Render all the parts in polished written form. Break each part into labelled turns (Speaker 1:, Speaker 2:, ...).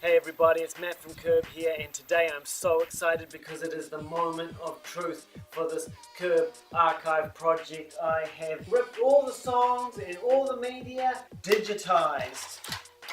Speaker 1: Hey everybody, it's Matt from Kurb here, and today I'm so excited because it is the moment of truth for this Kurb Archive project. I have ripped all the songs and all the media, digitized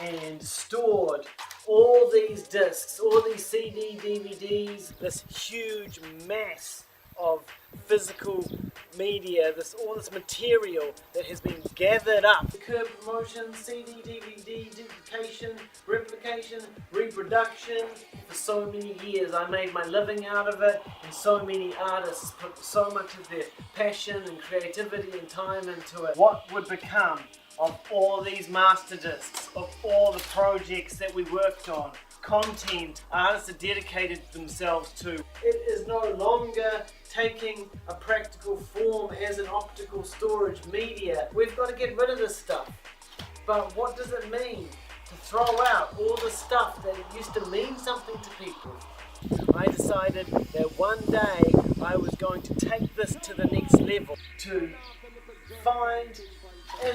Speaker 1: and stored all these discs, all these CD, DVDs, this huge mass of physical media, all this material that has been gathered up. Curb promotion, CD, DVD, duplication, replication, reproduction. For so many years I made my living out of it, and so many artists put so much of their passion and creativity and time into it. What would become of all these master discs, of all the projects that we worked on, content artists have dedicated themselves to? It is no longer taking a practical form as an optical storage media. We've got to get rid of this stuff. But what does it mean to throw out all the stuff that used to mean something to people? I decided that one day I was going to take this to the next level, to find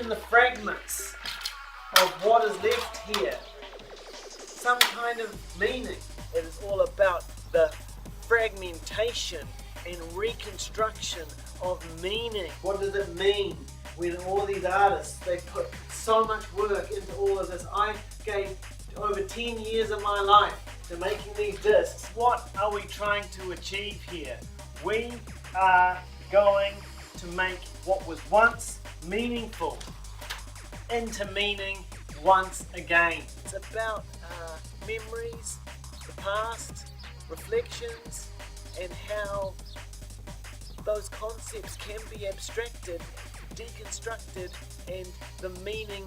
Speaker 1: in the fragments of what is left here some kind of meaning. It is all about the fragmentation and reconstruction of meaning. What does it mean when all these artists, they put so much work into all of this? I gave over 10 years of my life to making these discs. What are we trying to achieve here? We are going to make what was once meaningful into meaning once again. It's about memories, the past, reflections, and how those concepts can be abstracted, deconstructed, and the meaning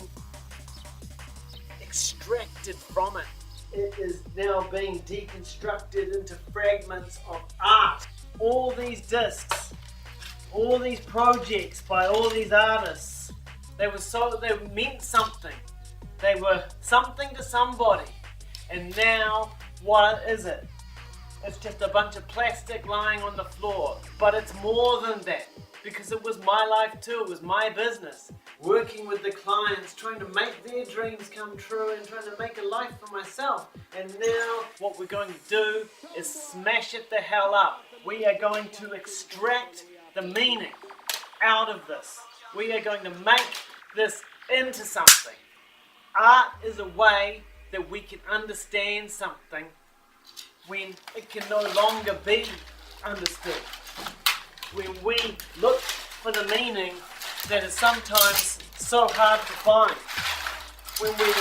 Speaker 1: extracted from it. It is now being deconstructed into fragments of art. All these discs, all these projects by all these artists, they meant something. They were something to somebody. And now, what is it? It's just a bunch of plastic lying on the floor. But it's more than that, because it was my life too. It was my business. Working with the clients, trying to make their dreams come true and trying to make a life for myself. And now, what we're going to do is smash it the hell up. We are going to extract the meaning out of this. We are going to make this into something. Art is a way that we can understand something when it can no longer be understood. When we look for the meaning that is sometimes so hard to find. When we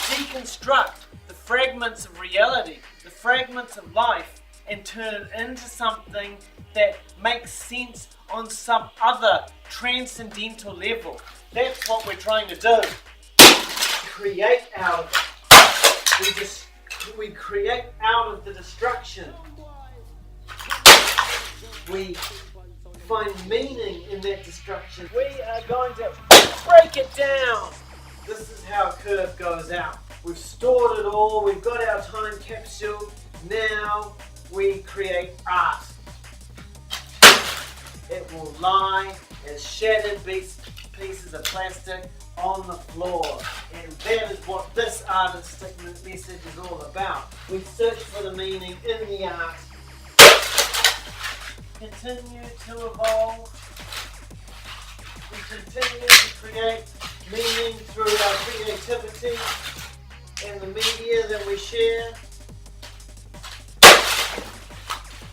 Speaker 1: deconstruct the fragments of reality, the fragments of life, and turn it into something that makes sense on some other transcendental level. That's what we're trying to do. Create out of it. We create out of the destruction. We find meaning in that destruction. We are going to break it down. This is how Kurb goes out. We've stored it all. We've got our time capsule. Now we create art. It will lie as shattered pieces of plastic on the floor. And that is what this artistic message is all about. We search for the meaning in the art. Continue to evolve. We continue to create meaning through our creativity and the media that we share.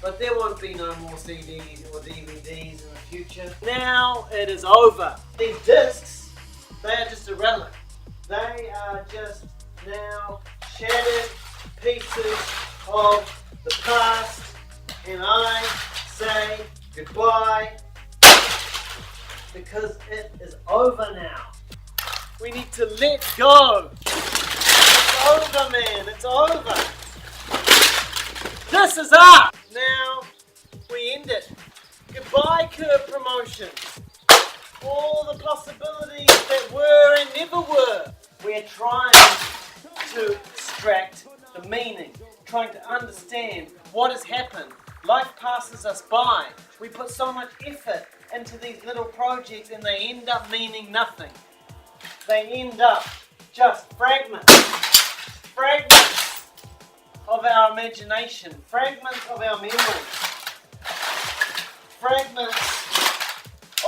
Speaker 1: But there won't be no more CDs or DVDs in the future. Now it is over. These discs, they are just irrelevant. They are just now shattered pieces of the past, and I say goodbye because it is over now. We need to let go. It's over, man. It's over. This is art. Now we end it. Goodbye, Kurb Promotions. All the possibilities that were and never were. We're trying to extract the meaning, trying to understand what has happened. Life passes us by. We put so much effort into these little projects and they end up meaning nothing. They end up just fragments. Fragments of our imagination, fragments of our memory, fragments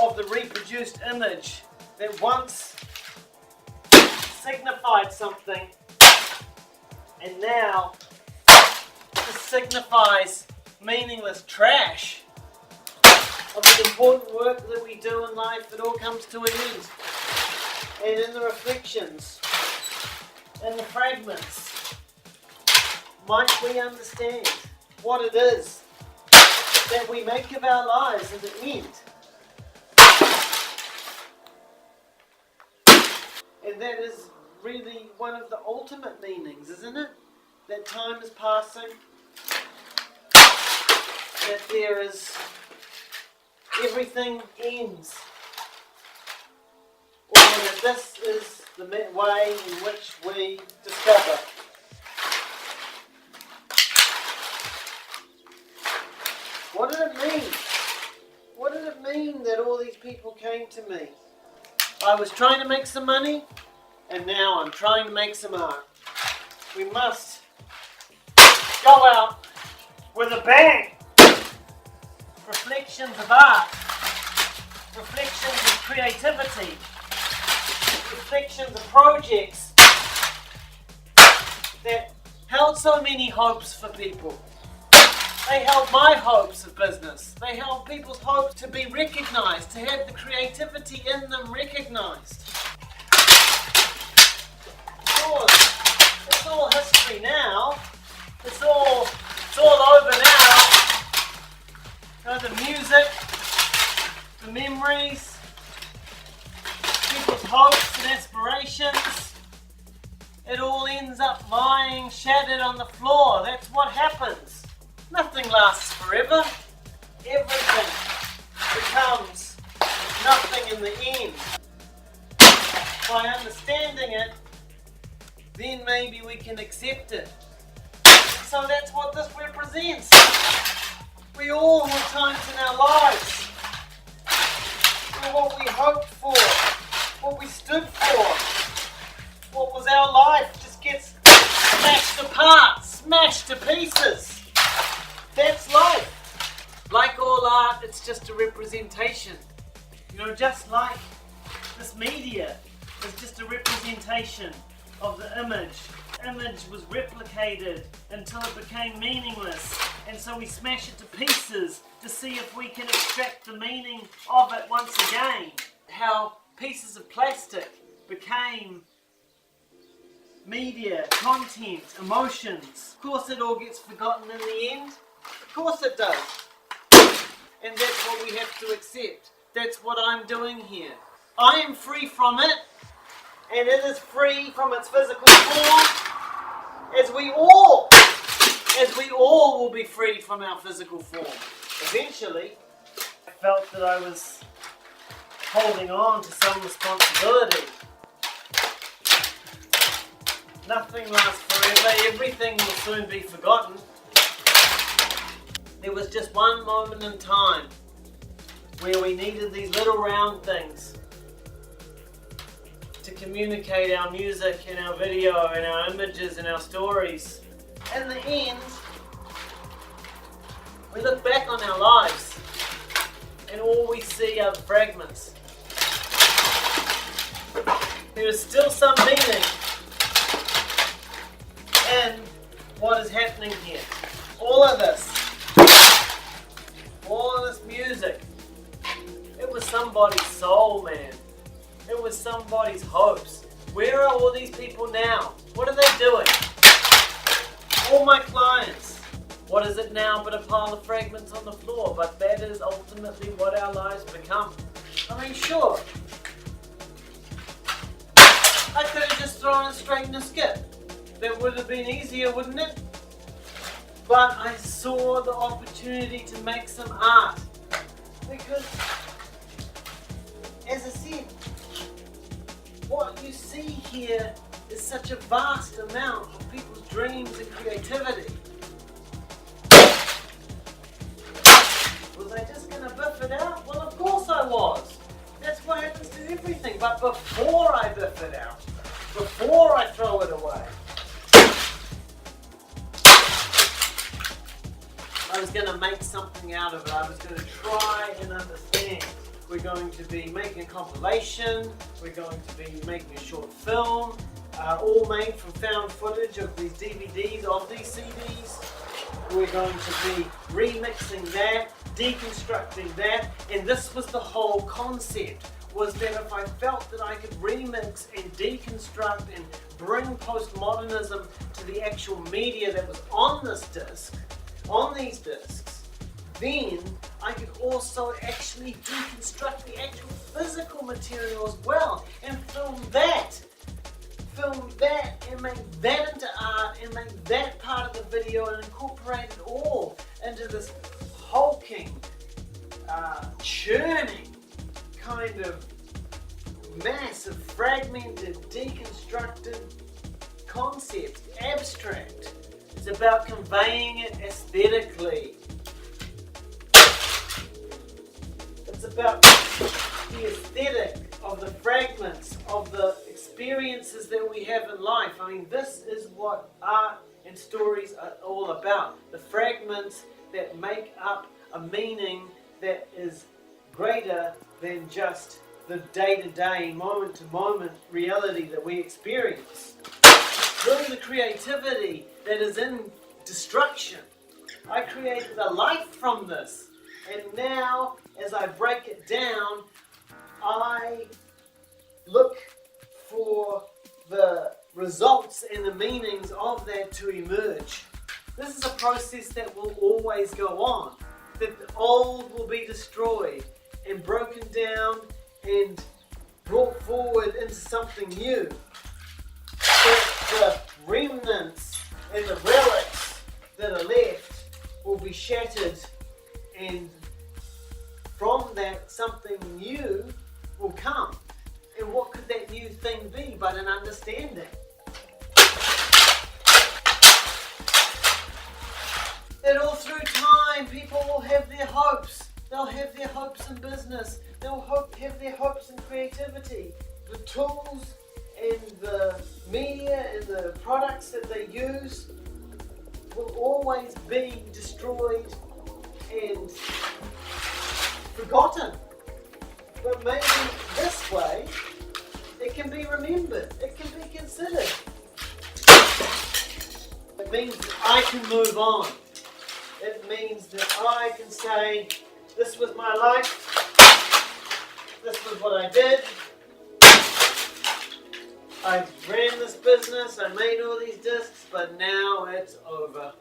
Speaker 1: of the reproduced image that once signified something and now just signifies meaningless trash. Of the important work that we do in life, it all comes to an end. And in the reflections, in the fragments, might we understand what it is that we make of our lives in the end? And that is really one of the ultimate meanings, isn't it? That time is passing, that there is, everything ends, or that this is the way in which we discover. What did it mean? What did it mean that all these people came to me? I was trying to make some money, and now I'm trying to make some art. We must go out with a bang. Reflections of art, reflections of creativity, reflections of projects that held so many hopes for people. They held my hopes of business. They held people's hopes to be recognized, to have the creativity in them recognized. Of course, it's all history now. It's all over now. The music, the memories, people's hopes and aspirations, it all ends up lying shattered on the floor. That's what happens. Nothing lasts forever. Everything becomes nothing in the end. By understanding it, then maybe we can accept it. So that's what this represents. We all have times in our lives where what we hoped for, what we stood for, what was our life just gets smashed apart, smashed to pieces. That's life. Like all art, it's just a representation. Just like this media is just a representation of the image. The image was replicated until it became meaningless, and so we smash it to pieces to see if we can extract the meaning of it once again. How pieces of plastic became media, content, emotions. Of course it all gets forgotten in the end. Of course it does. And that's what we have to accept. That's what I'm doing here. I am free from it, and it is free from its physical form, as we all will be freed from our physical form. Eventually, I felt that I was holding on to some responsibility. Nothing lasts forever, everything will soon be forgotten. There was just one moment in time where we needed these little round things to communicate our music and our video and our images and our stories. In the end, we look back on our lives and all we see are fragments. There is still some meaning in what is happening here. All of this music, it was somebody's soul, man. It was somebody's hopes. Where are all these people now? What are they doing? All my clients. What is it now but a pile of fragments on the floor? But that is ultimately what our lives become. I mean, sure, I could have just thrown it straight in a skip. That would have been easier, wouldn't it? But I saw the opportunity to make some art. Because, as I said, what you see here is such a vast amount of people's dreams and creativity. Was I just going to biff it out? Well, of course I was. That's what happens to everything. But before I biff it out, before I throw it away, was going to make something out of it. I was going to try and understand. We're going to be making a compilation, we're going to be making a short film, all made from found footage of these DVDs, of these CDs. We're going to be remixing that, deconstructing that, and this was the whole concept, was that if I felt that I could remix and deconstruct and bring postmodernism to the actual media that was on this disc, on these discs, then I could also actually deconstruct the actual physical material as well and film that and make that into art and make that part of the video and incorporate it all into this hulking, churning kind of massive, fragmented, deconstructed concept, abstract. It's about conveying it aesthetically. It's about the aesthetic of the fragments, of the experiences that we have in life. I mean, this is what art and stories are all about. The fragments that make up a meaning that is greater than just the day-to-day, moment-to-moment reality that we experience. Really the creativity that is in destruction. I created a life from this. And now, as I break it down, I look for the results and the meanings of that to emerge. This is a process that will always go on. That the old will be destroyed and broken down and brought forward into something new. That the remnants and the relics that are left will be shattered, and from that something new will come. And what could that new thing be but an understanding? That all through time people will have their hopes. They'll have their hopes in business. They'll have their hopes in creativity. The tools and the media and the products that they use will always be destroyed and forgotten. But maybe this way it can be remembered, it can be considered. It means that I can move on. It means that I can say, this was my life, this was what I did, I ran this business, I made all these discs, but now it's over.